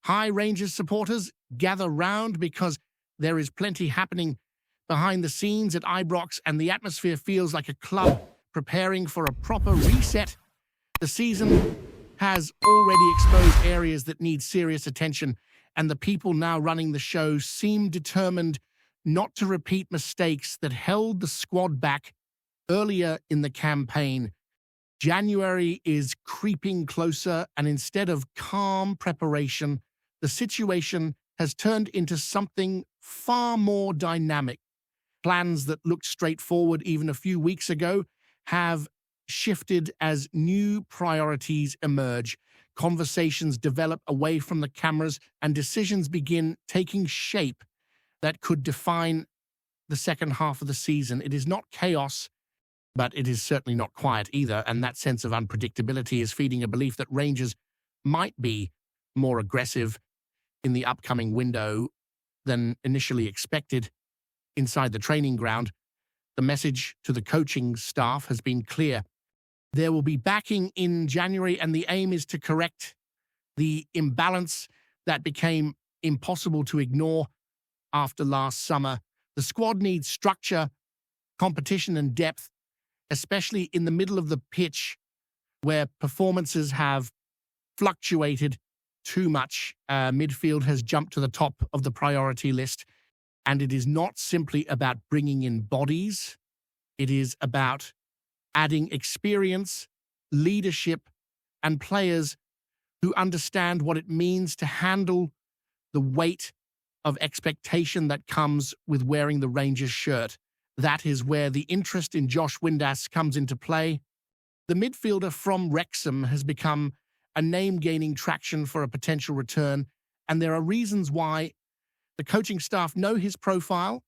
Hi, Rangers supporters, gather round because there is plenty happening behind the scenes at Ibrox, and the atmosphere feels like a club preparing for a proper reset. The season has already exposed areas that need serious attention, and the people now running the show seem determined not to repeat mistakes that held the squad back earlier in the campaign. January is creeping closer, and instead of calm preparation, the situation has turned into something far more dynamic. Plans that looked straightforward even a few weeks ago have shifted as new priorities emerge. Conversations develop away from the cameras, and decisions begin taking shape that could define the second half of the season. It is not chaos, but it is certainly not quiet either, and that sense of unpredictability is feeding a belief that Rangers might be more aggressive in the upcoming window than initially expected. Inside the training ground, the message to the coaching staff has been clear. There will be backing in January, and the aim is to correct the imbalance that became impossible to ignore after last summer. The squad needs structure, competition, and depth, especially in the middle of the pitch where performances have fluctuated too much. Midfield has jumped to the top of the priority list, and it is not simply about bringing in bodies. It is about adding experience, leadership, and players who understand what it means to handle the weight of expectation that comes with wearing the Rangers shirt. That is where the interest in Josh Windass comes into play. The midfielder from Wrexham has become a name gaining traction for a potential return, and there are reasons why. The coaching staff know his profile,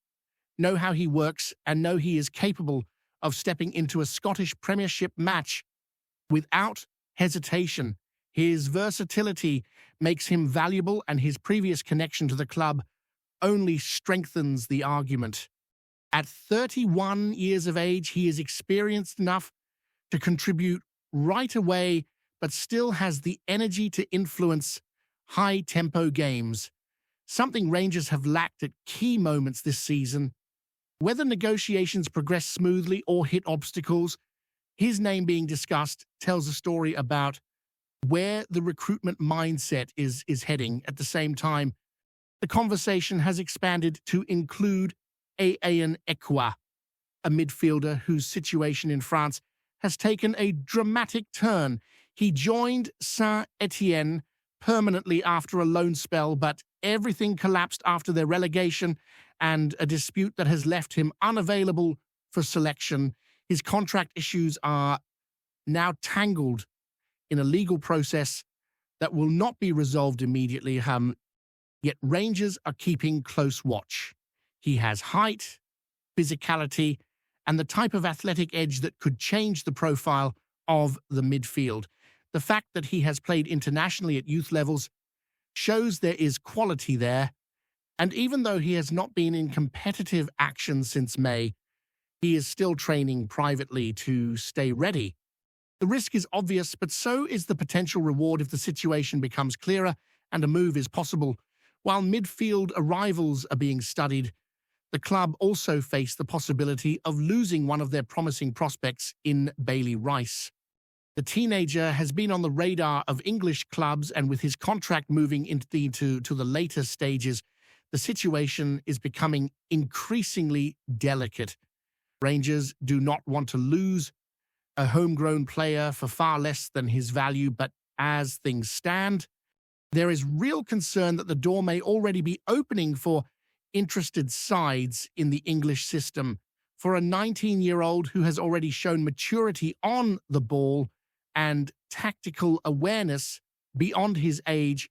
know how he works, and know he is capable of stepping into a Scottish Premiership match without hesitation. His versatility makes him valuable, and his previous connection to the club only strengthens the argument. At 31 years of age, he is experienced enough to contribute right away, but still has the energy to influence high-tempo games, something Rangers have lacked at key moments this season. Whether negotiations progress smoothly or hit obstacles, his name being discussed tells a story about where the recruitment mindset is heading. At the same time, the conversation has expanded to include Aan Ecua, a midfielder whose situation in France has taken a dramatic turn. He joined Saint-Etienne permanently after a loan spell, but everything collapsed after their relegation and a dispute that has left him unavailable for selection. His contract issues are now tangled in a legal process that will not be resolved immediately, yet Rangers are keeping close watch. He has height, physicality, and the type of athletic edge that could change the profile of the midfield. The fact that he has played internationally at youth levels shows there is quality there, and even though he has not been in competitive action since May, he is still training privately to stay ready. The risk is obvious, but so is the potential reward if the situation becomes clearer and a move is possible. While midfield arrivals are being studied, the club also face the possibility of losing one of their promising prospects in Bailey Rice. The teenager has been on the radar of English clubs, and with his contract moving into the later stages, the situation is becoming increasingly delicate. Rangers do not want to lose a homegrown player for far less than his value, but as things stand, there is real concern that the door may already be opening for interested sides in the English system. For a 19-year-old who has already shown maturity on the ball and tactical awareness beyond his age,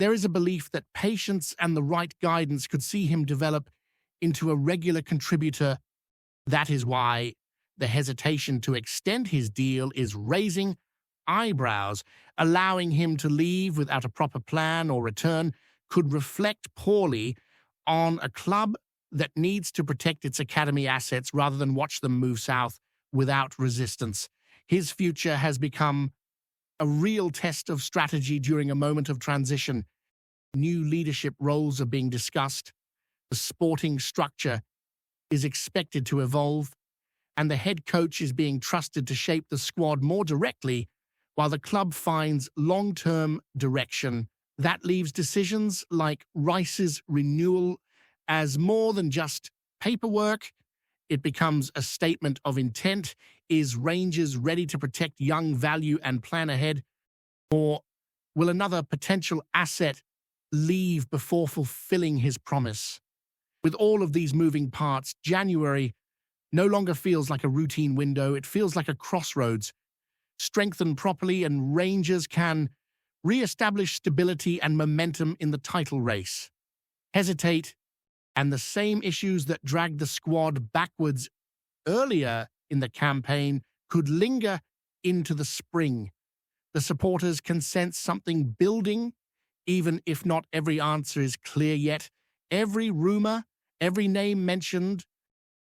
there is a belief that patience and the right guidance could see him develop into a regular contributor. That is why the hesitation to extend his deal is raising eyebrows. Allowing him to leave without a proper plan or return could reflect poorly on a club that needs to protect its academy assets rather than watch them move south without resistance. His future has become a real test of strategy during a moment of transition. New leadership roles are being discussed. The sporting structure is expected to evolve, and the head coach is being trusted to shape the squad more directly while the club finds long-term direction. That leaves decisions like Rice's renewal as more than just paperwork. It becomes a statement of intent. Is Rangers ready to protect young value and plan ahead? Or will another potential asset leave before fulfilling his promise? With all of these moving parts, January no longer feels like a routine window. It feels like a crossroads. Strengthened properly, and Rangers can re-establish stability and momentum in the title race. Hesitate, and the same issues that dragged the squad backwards earlier in the campaign could linger into the spring. The supporters can sense something building, even if not every answer is clear yet. Every rumor, every name mentioned,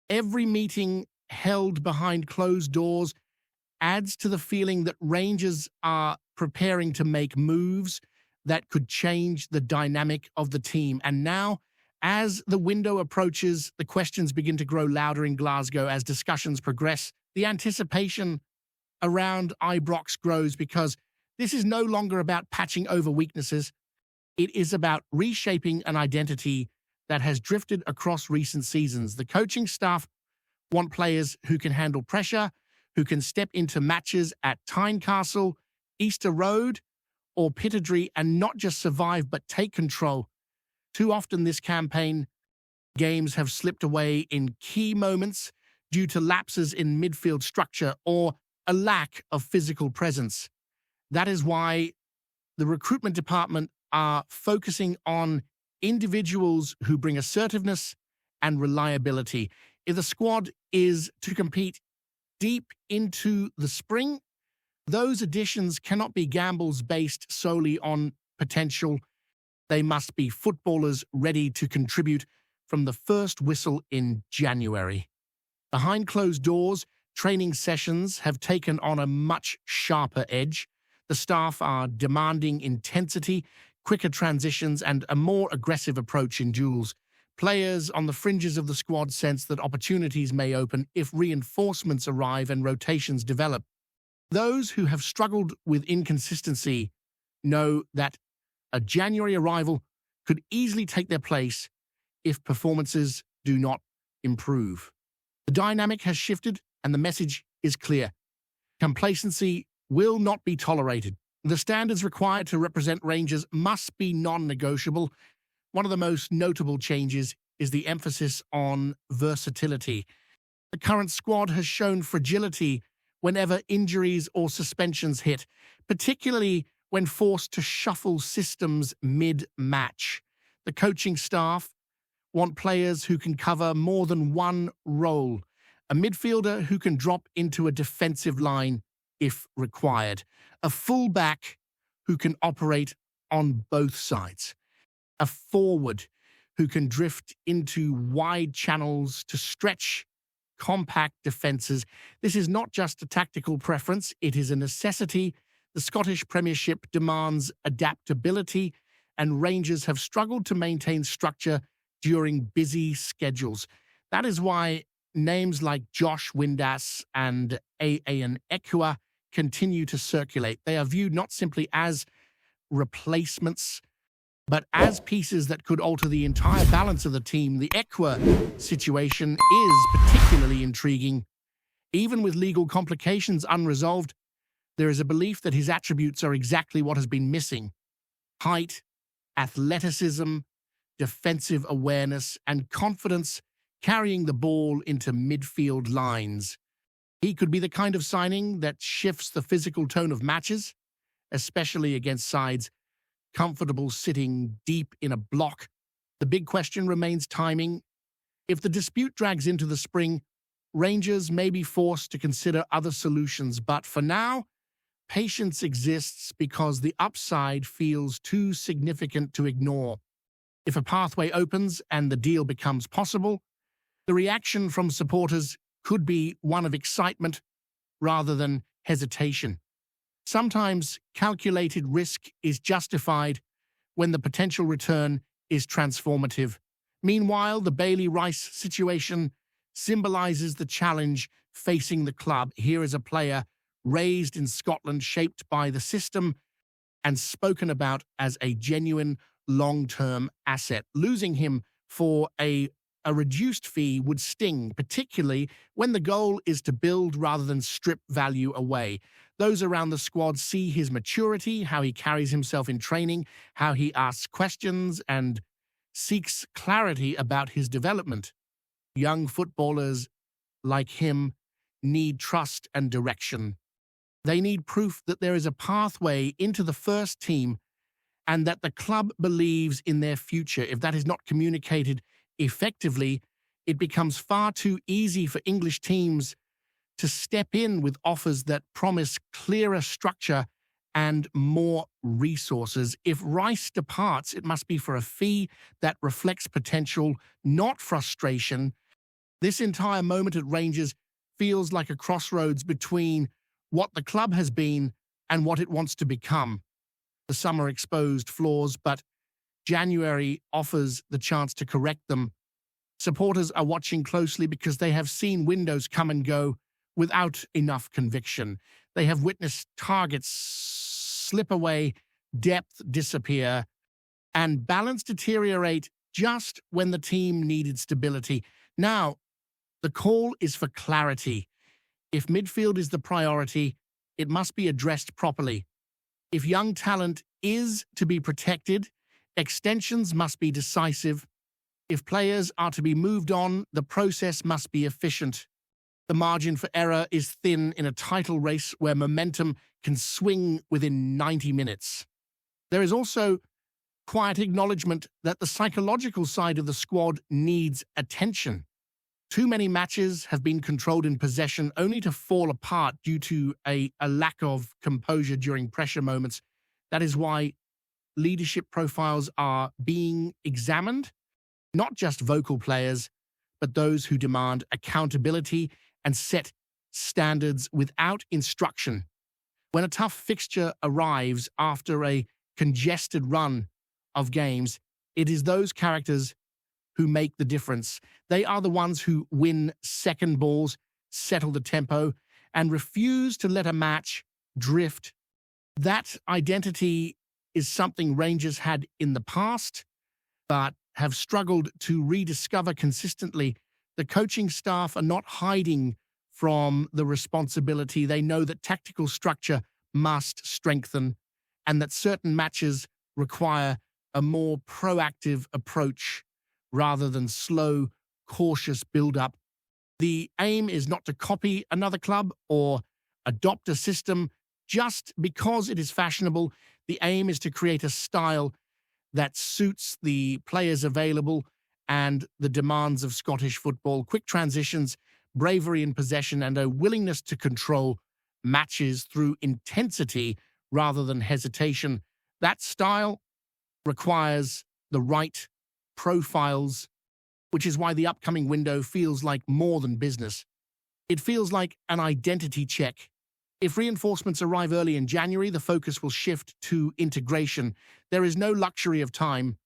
every meeting held behind closed doors adds to the feeling that Rangers are preparing to make moves that could change the dynamic of the team. And now, as the window approaches, the questions begin to grow louder in Glasgow as discussions progress. The anticipation around Ibrox grows because this is no longer about patching over weaknesses. It is about reshaping an identity that has drifted across recent seasons. The coaching staff want players who can handle pressure, who can step into matches at Tynecastle, Easter Road, or Pittodrie and not just survive but take control. Too often this campaign, games have slipped away in key moments due to lapses in midfield structure or a lack of physical presence. That is why the recruitment department are focusing on individuals who bring assertiveness and reliability. If the squad is to compete deep into the spring, those additions cannot be gambles based solely on potential. They must be footballers ready to contribute from the first whistle in January. Behind closed doors, training sessions have taken on a much sharper edge. The staff are demanding intensity, quicker transitions, and a more aggressive approach in duels. Players on the fringes of the squad sense that opportunities may open if reinforcements arrive and rotations develop. Those who have struggled with inconsistency know that a January arrival could easily take their place if performances do not improve. The dynamic has shifted and the message is clear. Complacency will not be tolerated. The standards required to represent Rangers must be non-negotiable. One of the most notable changes is the emphasis on versatility. The current squad has shown fragility whenever injuries or suspensions hit, particularly when forced to shuffle systems mid-match. The coaching staff want players who can cover more than one role, a midfielder who can drop into a defensive line if required, a fullback who can operate on both sides, a forward who can drift into wide channels to stretch compact defences. This is not just a tactical preference, it is a necessity. The Scottish Premiership demands adaptability, and Rangers have struggled to maintain structure during busy schedules. That is why names like Josh Windass and Aan Ecua continue to circulate. They are viewed not simply as replacements, but as pieces that could alter the entire balance of the team. The Ecua situation is particularly intriguing. Even with legal complications unresolved, there is a belief that his attributes are exactly what has been missing: height, athleticism, defensive awareness, and confidence carrying the ball into midfield lines. He could be the kind of signing that shifts the physical tone of matches, especially against sides comfortable sitting deep in a block. The big question remains timing. If the dispute drags into the spring, Rangers may be forced to consider other solutions, but for now, patience exists because the upside feels too significant to ignore. If a pathway opens and the deal becomes possible, the reaction from supporters could be one of excitement rather than hesitation. Sometimes calculated risk is justified when the potential return is transformative. Meanwhile, the Bailey Rice situation symbolizes the challenge facing the club. Here is a player raised in Scotland, shaped by the system, and spoken about as a genuine long-term asset. Losing him for a reduced fee would sting, particularly when the goal is to build rather than strip value away. Those around the squad see his maturity, how he carries himself in training, how he asks questions and seeks clarity about his development. Young footballers like him need trust and direction. They need proof that there is a pathway into the first team and that the club believes in their future. If that is not communicated effectively, it becomes far too easy for English teams to step in with offers that promise clearer structure and more resources. If Rice departs, it must be for a fee that reflects potential, not frustration. This entire moment at Rangers feels like a crossroads between what the club has been and what it wants to become. The summer exposed flaws, but January offers the chance to correct them. Supporters are watching closely because they have seen windows come and go without enough conviction. They have witnessed targets slip away, depth disappear, and balance deteriorate just when the team needed stability. Now, the call is for clarity. If midfield is the priority, it must be addressed properly. If young talent is to be protected, extensions must be decisive. If players are to be moved on, the process must be efficient. The margin for error is thin in a title race where momentum can swing within 90 minutes. There is also quiet acknowledgement that the psychological side of the squad needs attention. Too many matches have been controlled in possession only to fall apart due to a lack of composure during pressure moments. That is why leadership profiles are being examined, not just vocal players, but those who demand accountability and set standards without instruction. When a tough fixture arrives after a congested run of games, it is those characters who make the difference. They are the ones who win second balls, settle the tempo, and refuse to let a match drift. That identity is something Rangers had in the past, but have struggled to rediscover consistently. The coaching staff are not hiding from the responsibility. They know that tactical structure must strengthen and that certain matches require a more proactive approach rather than slow, cautious build-up. The aim is not to copy another club or adopt a system just because it is fashionable. The aim is to create a style that suits the players available and the demands of Scottish football. Quick transitions, bravery in possession, and a willingness to control matches through intensity rather than hesitation. That style requires the right profiles, which is why the upcoming window feels like more than business. It feels like an identity check. If reinforcements arrive early in January, the focus will shift to integration. There is no luxury of time.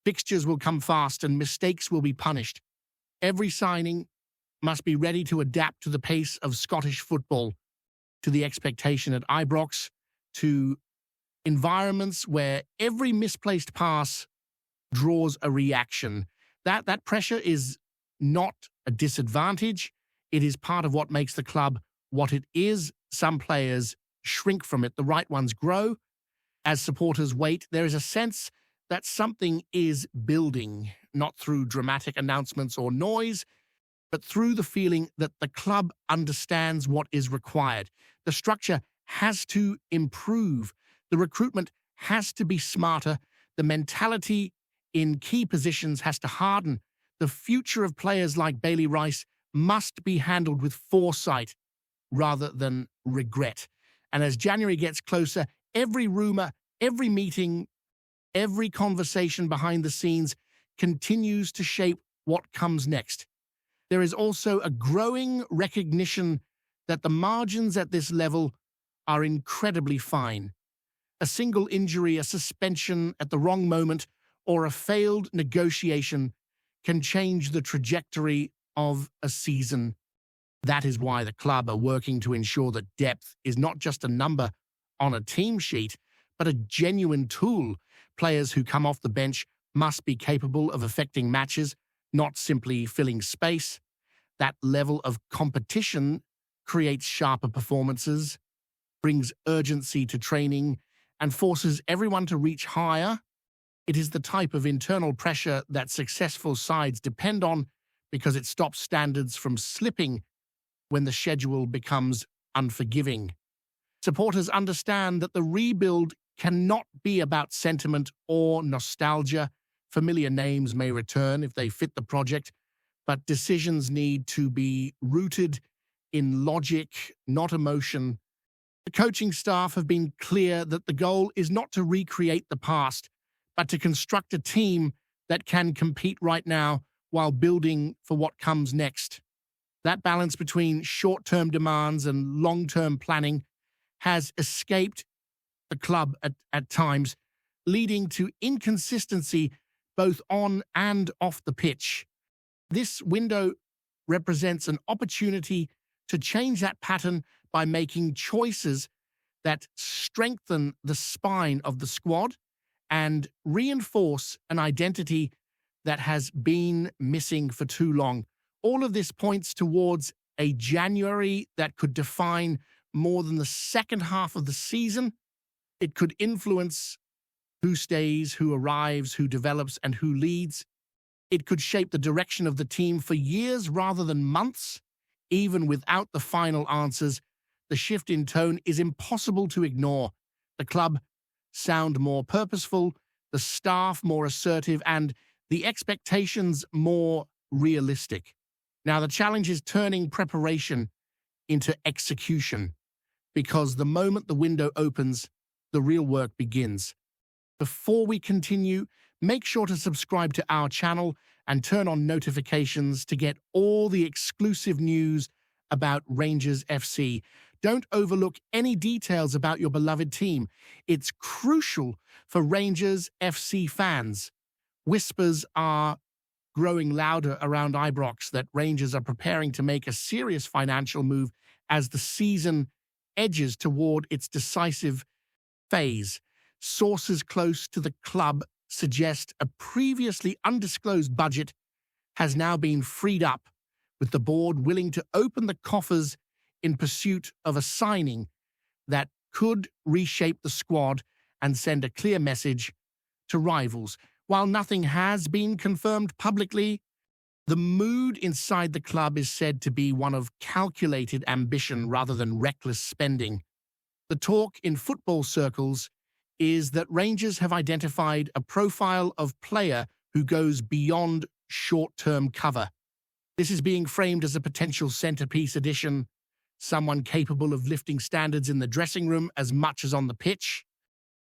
Fixtures will come fast and mistakes will be punished. Every signing must be ready to adapt to the pace of Scottish football, to the expectation at Ibrox, to environments where every misplaced pass draws a reaction. That pressure is not a disadvantage. It is part of what makes the club what it is. Some players shrink from it. The right ones grow. As supporters wait, there is a sense that something is building, not through dramatic announcements or noise, but through the feeling that the club understands what is required. The structure has to improve. The recruitment has to be smarter. The mentality in key positions has to harden. The future of players like Bailey Rice must be handled with foresight rather than regret. And as January gets closer, every rumor, every meeting, every conversation behind the scenes continues to shape what comes next. There is also a growing recognition that the margins at this level are incredibly fine. A single injury, a suspension at the wrong moment, or a failed negotiation can change the trajectory of a season. That is why the club are working to ensure that depth is not just a number on a team sheet, but a genuine tool. Players who come off the bench must be capable of affecting matches, not simply filling space. That level of competition creates sharper performances, brings urgency to training, and forces everyone to reach higher. It is the type of internal pressure that successful sides depend on because it stops standards from slipping when the schedule becomes unforgiving. Supporters understand that the rebuild cannot be about sentiment or nostalgia. Familiar names may return if they fit the project, but decisions need to be rooted in logic, not emotion. The coaching staff have been clear that the goal is not to recreate the past, but to construct a team that can compete right now while building for what comes next. That balance between short-term demands and long-term planning has escaped the club at times, leading to inconsistency both on and off the pitch. This window represents an opportunity to change that pattern by making choices that strengthen the spine of the squad and reinforce an identity that has been missing for too long. All of this points towards a January that could define more than the second half of the season. It could influence who stays, who arrives, who develops, and who leads. It could shape the direction of the team for years rather than months. Even without the final answers, the shift in tone is impossible to ignore. The club sound more purposeful, the staff more assertive, and the expectations more realistic. Now, the challenge is turning preparation into execution, because the moment the window opens, the real work begins. Before we continue, make sure to subscribe to our channel and turn on notifications to get all the exclusive news about Rangers FC. Don't overlook any details about your beloved team. It's crucial for Rangers FC fans. Whispers are growing louder around Ibrox that Rangers are preparing to make a serious financial move as the season edges toward its decisive phase. Sources close to the club suggest a previously undisclosed budget has now been freed up, with the board willing to open the coffers in pursuit of a signing that could reshape the squad and send a clear message to rivals. While nothing has been confirmed publicly, the mood inside the club is said to be one of calculated ambition rather than reckless spending. The talk in football circles is that Rangers have identified a profile of player who goes beyond short-term cover. This is being framed as a potential centerpiece addition, someone capable of lifting standards in the dressing room as much as on the pitch.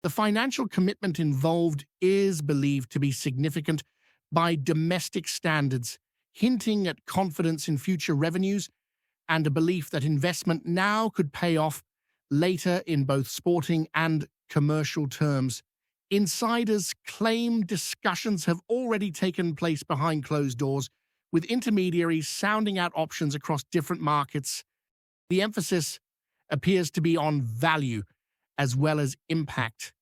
The financial commitment involved is believed to be significant by domestic standards, hinting at confidence in future revenues and a belief that investment now could pay off later in both sporting and commercial terms. Insiders claim discussions have already taken place behind closed doors, with intermediaries sounding out options across different markets. The emphasis appears to be on value as well as impact,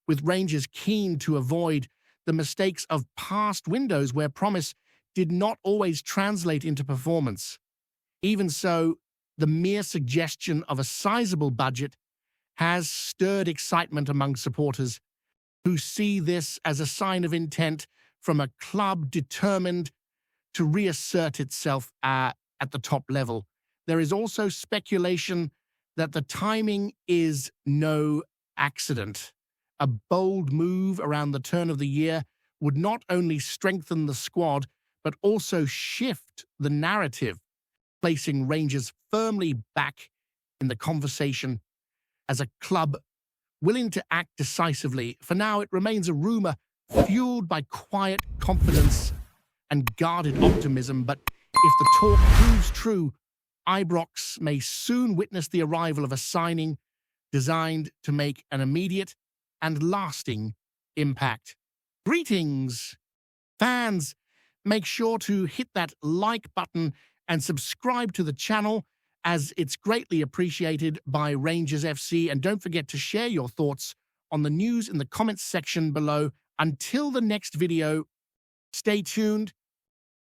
with Rangers keen to avoid the mistakes of past windows where promise did not always translate into performance. Even so, the mere suggestion of a sizable budget has stirred excitement among supporters who see this as a sign of intent from a club determined to reassert itself at the top level. There is also speculation that the timing is no accident. A bold move around the turn of the year would not only strengthen the squad, but also shift the narrative, placing Rangers firmly back in the conversation as a club willing to act decisively. For now, it remains a rumor fueled by quiet confidence and guarded optimism, but if the talk proves true, Ibrox may soon witness the arrival of a signing designed to make an immediate and lasting impact. Greetings, fans. Make sure to hit that like button and subscribe to the channel, as it's greatly appreciated by Rangers FC. And don't forget to share your thoughts on the news in the comments section below. Until the next video, stay tuned